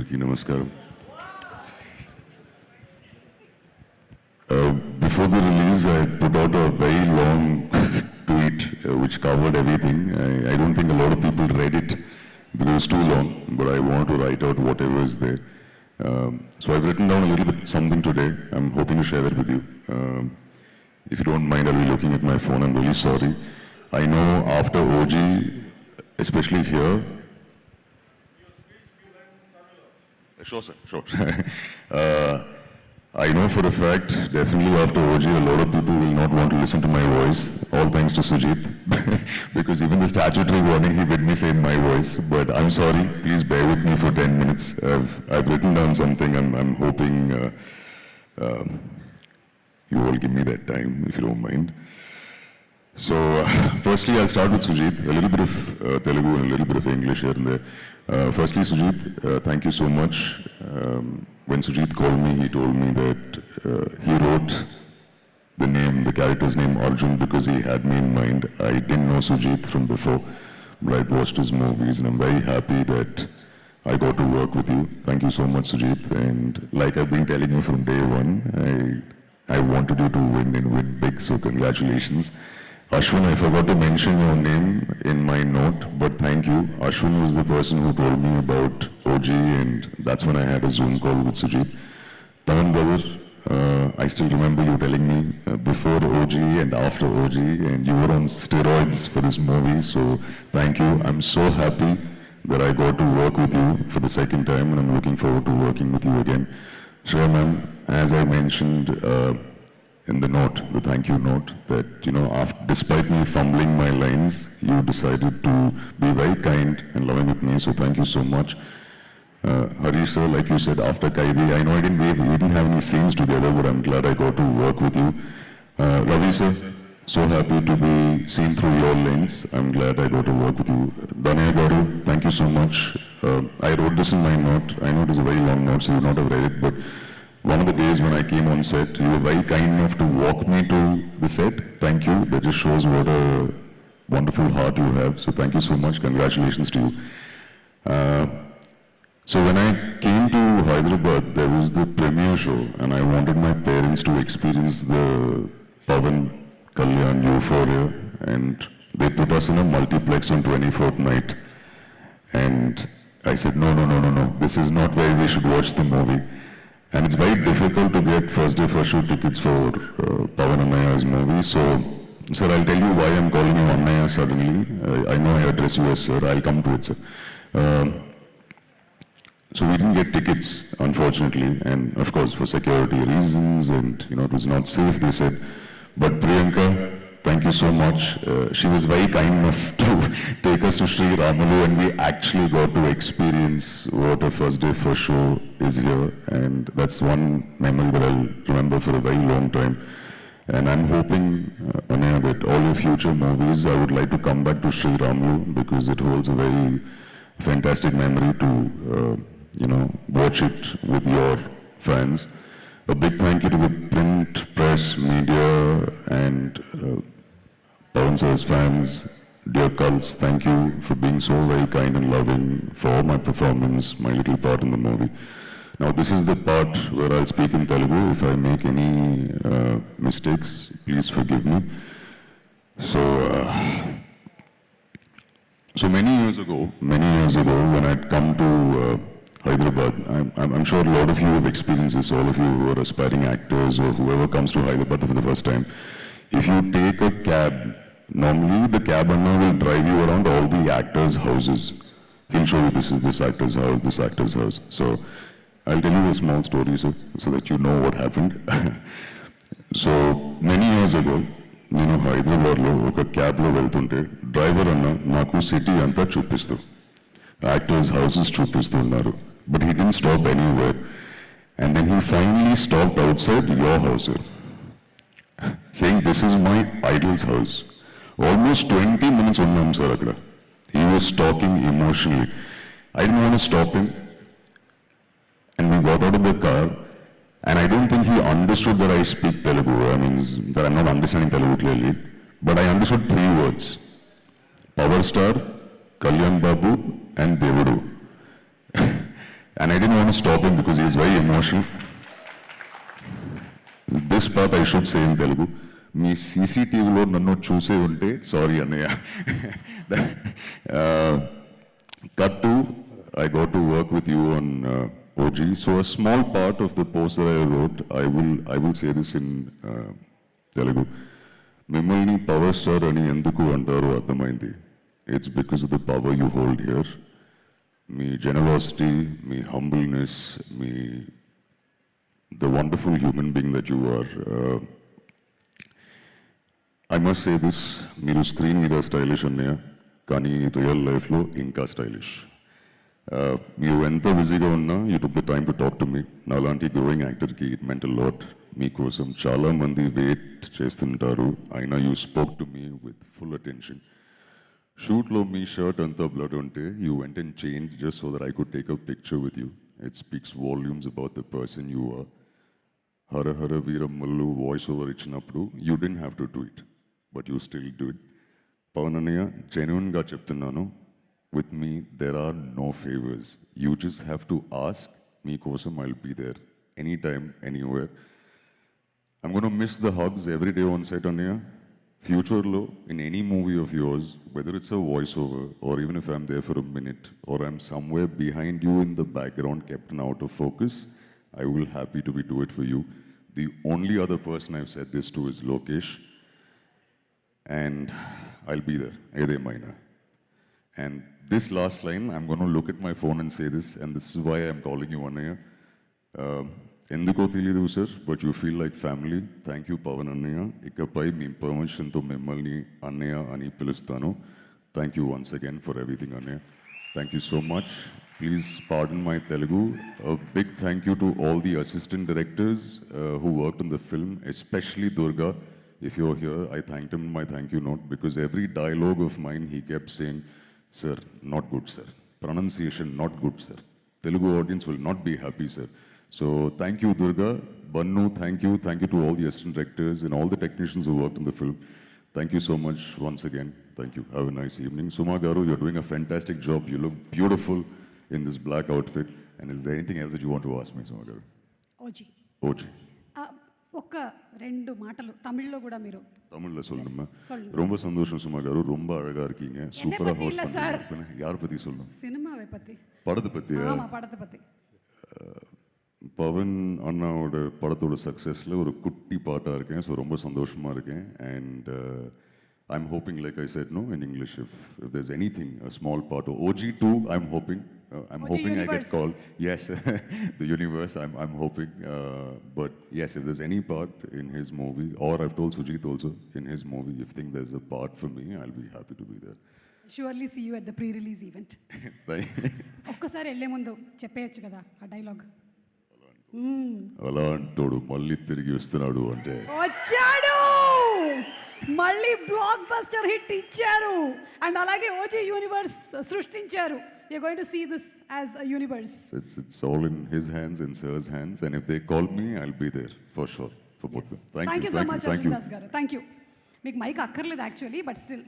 అందరికీ నమస్కారం. Before the release, I put out a very long tweet which covered everything. I don't think a lot of people read it because it's too long, but I want to write out whatever is there. So I've written down a little bit something today. I'm hoping to share that with you. If you don't mind, I'll be looking at my phone. I'm really sorry. I know after OG, especially here. Sure, sir, sure. I know for a fact, definitely after OG, a lot of people will not want to listen to my voice, all thanks to Sujit, because even the statutory warning, he made me say in my voice, but I'm sorry, please bear with me for 10 minutes. I've written down something, I'm hoping you all give me that time, if you don't mind. So, firstly, I'll start with Sujit, a little bit of Telugu and a little bit of English here and there. Firstly, Sujit, thank you so much. When Sujit called me, he told me that he wrote the character's name Arjun because he had me in mind. I didn't know Sujit from before, but I'd watched his movies and I'm very happy that I got to work with you. Thank you so much, Sujit. And like I've been telling you from day one, I wanted you to win and win big, so congratulations. Ashwin, I forgot to mention your name in my note, but thank you. Ashwin was the person who told me about OG, and that's when I had a Zoom call with Sujit. Taman brother, I still remember you telling me before OG and after OG, and you were on steroids for this movie, so thank you. I'm so happy that I got to work with you for the second time, and I'm looking forward to working with you again. Shreya ma'am, as I mentioned, in the note, the thank you note, that, you know, despite me fumbling my lines, you decided to be very kind and loving with me, so thank you so much. Harish sir, like you said, after Kaidi, I know we didn't have any scenes together, but I'm glad I got to work with you. Ravi sir, so happy to be seen through your lens. I'm glad I got to work with you. Danaya Garu, thank you so much. I wrote this in my note. I know it is a very long note, so you not have read it, but one of the days when I came on set, you were very kind enough to walk me to the set. Thank you. That just shows what a wonderful heart you have. So thank you so much. Congratulations to you. So when I came to Hyderabad, there was the premiere show, and I wanted my parents to experience the Pavan Kalyan Euphoria, and they put us in a multiplex on 24th night. And I said, no, this is not where we should watch the movie. And it's very difficult to get first day first show tickets for Pavan Annaya's movie. So, sir, I'll tell you why I'm calling you Annaya suddenly. I know I address you as sir. I'll come to it, sir. So we didn't get tickets, unfortunately, and of course for security reasons, and you know it was not safe. They said, but Priyanka, thank you so much. She was very kind enough to take us to Sri Ramalu, and we actually got to experience what a first day first show is here, and that's one memory that I'll remember for a very long time. And I'm hoping, Anaya, that all your future movies, I would like to come back to Sri Ramalu because it holds a very fantastic memory to, watch it with your fans. A big thank you to the print, press, media, and Pawan sir's fans, dear cults. Thank you for being so very kind and loving for my performance, my little part in the movie. Now this is the part where I'll speak in Telugu. If I make any mistakes, please forgive me. So many years ago, when I'd come to Hyderabad, I'm sure a lot of you have experienced this, all of you who are aspiring actors or whoever comes to Hyderabad for the first time. If you take a cab, normally the cab owner will drive you around all the actors' houses. He'll show you this is this actor's house, this actor's house. So I'll tell you a small story so that you know what happened. So many years ago, నేను హైదరాబాద్లో ఒక క్యాబ్లో వెళ్తుంటే driver అన్న నాకు city అంతా చూపిస్తూ actors houses చూపిస్తున్నారు, but he didn't stop anywhere. And then he finally stopped outside your house, saying this is my idol's house. Almost 20 minutes ఉన్నాం సార్ అక్కడ. He was talking emotionally. I didn't want to stop him, and we got out of the car. And I don't think he understood that I speak Telugu. I mean, that I'm not understanding Telugu clearly. But I understood 3 words. Power Star, Kalyan Babu, and Devudu. And I didn't want to stop him because he is very emotional. This part I should say in Telugu. మీ సీసీటీవీలో నన్ను చూసే ఉంటే sorry అన్నయ్య. Cut to, I got to work with you on OG. So a small part of the post that I wrote, I will say this in Telugu. మిమ్మల్ని power star అని ఎందుకు అంటారో అర్థమైంది. It's because of the power you hold here. Me generosity, me humbleness, the wonderful human being that you are. I must say this, మీరు screen మీద stylish అన్నయ్య, కానీ real లైఫ్లో ఇంకా స్టైలిష్. మీరు ఎంత బిజీగా ఉన్నా you took the time to talk to me. నాలాంటి గ్రోయింగ్ యాక్టర్కి ఇట్ మెంట్ అ లాట్. మీకోసం చాలామంది వెయిట్ చేస్తుంటారు, అయినా you spoke to me with full attention. షూట్లో మీ షర్ట్ అంతా బ్లడ్ ఉంటే you went and change just so that I could take a picture with you. It speaks volumes about the person you are. Hara Hara Veeramallu voice over ఇచ్చినప్పుడు you didn't have to do it, but you still do it. Pawan అన్నయ్య, జెన్యున్గా చెప్తున్నాను, with me there are no favors. You just have to ask. మీకోసం I'll be there anytime, anywhere. I'm going to miss the hugs every day on set అన్నయ్య. ఫ్యూచర్లో in any movie of yours, whether it's a voiceover or even if I'm there for a minute or I'm somewhere behind you in the background kept out of focus, I will happy to do it for you. The only other person I've said this to is Lokesh, and I'll be there ఏదేమైనా. And this last line, I'm going to look at my phone and say this, and this is why I'm calling you Annaya. ఎందుకో తెలీదు sir, but you feel like family. Thank you Pawan అన్నయ్య. ఇకపై మీ పర్మిషన్తో మిమ్మల్ని అన్నయ్య అని పిలుస్తాను. Thank you once again for everything అన్నయ్య. Thank you so much. Please pardon my Telugu. A big thank you to all the assistant directors who worked on the film, especially Durga. If you're here, I thanked him in my thank you note because every dialogue of mine he kept saying, "Sir, not good, sir. Pronunciation, not good, sir. Telugu audience will not be happy, sir." So thank you, Durga. Bannu, thank you. Thank you to all the assistant directors and all the technicians who worked on the film. Thank you so much once again. Thank you. Have a nice evening. Suma Garu, you're doing a fantastic job. You look beautiful in this black outfit. And is there anything else that you want to ask me, Suma Garu? OG OG. ఒక్క రెండు మాటలు తమిళ్లో కూడా మీరు தமிழ்ல சொல்லுமா? சொல்லுங்க. ரொம்ப சந்தோஷம் சுமா காரு, ரொம்ப அழகா இருக்கீங்க. சூப்பரா பத்தி இல்ல ஹோஸ்ட் சார். பண்ணீங்க. யார் பத்தி சொல்லணும்? சினிமாவை பத்தி. படத்தை பத்தியா? ஆமா, படத்தை பத்தி. பவன் அண்ணாவோட படத்தோட சக்ஸஸில் ஒரு குட்டி பாட்டாக இருக்கேன். ஸோ ரொம்ப சந்தோஷமாக இருக்கேன். And I'm hoping like I said no in English if there's anything a small part of OG2 I'm hoping I'm OG hoping universe. I get called. Yes, the universe I'm hoping. But yes, if there's any part in his movie, or I've told Sujit also in his movie, if you think there's a part for me, I'll be happy to be there. Surely see you at the pre-release event. ఒక్కసారి వెళ్ళే ముందు చెప్పేయచ్చు కదా ఆ dialogue. అలా అంటాడు మళ్ళీ తిరిగి వస్తున్నాడు అంటే వచ్చాడు, మళ్ళీ బ్లాక్ బస్టర్ హిట్ ఇచ్చారు, అండ్ అలాగే ఓజీ యూనివర్స్ సృష్టించారు. You're going to see this as a universe. It's all in his hands, in Sir's hands, and if they call me, I'll be there for sure for both. Thank you so much, thank you. Arjun Das garu. Thank you. మీకు mic అక్కర్లేదు actually, but still